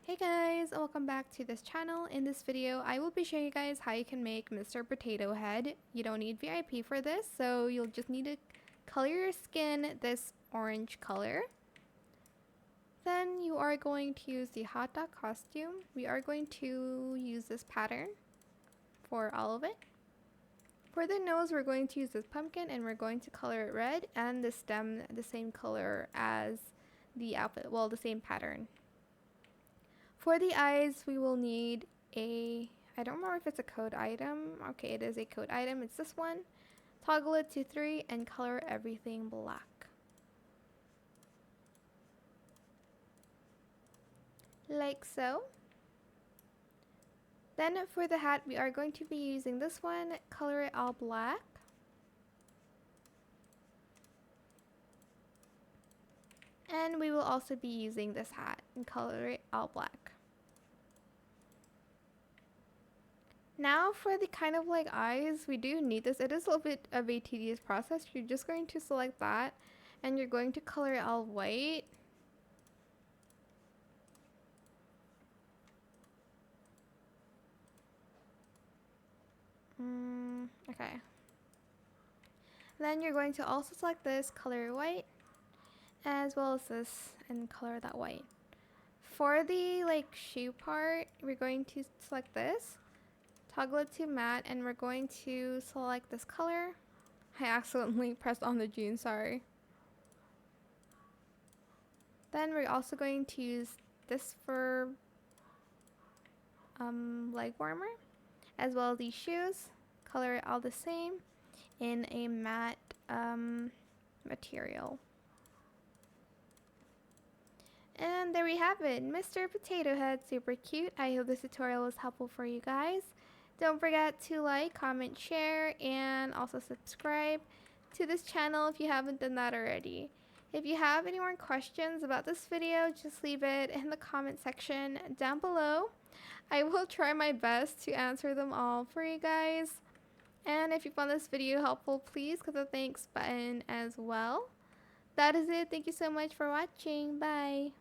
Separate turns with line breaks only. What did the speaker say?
Hey guys, and welcome back to this channel. In this video, I will be showing you guys how you can make Mr. Potato Head. You don't need VIP for this, so you'll just need to color your skin this orange color. Then you are going to use the hot dog costume. We are going to use this pattern for all of it. For the nose, we're going to use this pumpkin and we're going to color it red, and the stem the same color as the outfit, well, the same pattern. For the eyes, we will need I don't remember if it's a code item. Okay, it is a code item. It's this one. Toggle it to 3 and color everything black. Like so. Then for the hat, we are going to be using this one. Color it all black. And we will also be using this hat and color it all black. Now for the kind of like eyes, we do need this. It is a little bit of a tedious process. You're just going to select that and you're going to color it all white. Okay. Then you're going to also select this, color white, as well as this, and color that white. For the like shoe part, we're going to select this, toggle it to matte, and we're going to select this color. I accidentally pressed on the June, sorry. Then we're also going to use this for leg warmer, as well as these shoes. Color it all the same in a matte material. And there we have it, Mr. Potato Head, super cute. I hope this tutorial was helpful for you guys. Don't forget to like, comment, share, and also subscribe to this channel if you haven't done that already. If you have any more questions about this video, just leave it in the comment section down below. I will try my best to answer them all for you guys. And if you found this video helpful, please click the thanks button as well. That is it. Thank you so much for watching. Bye.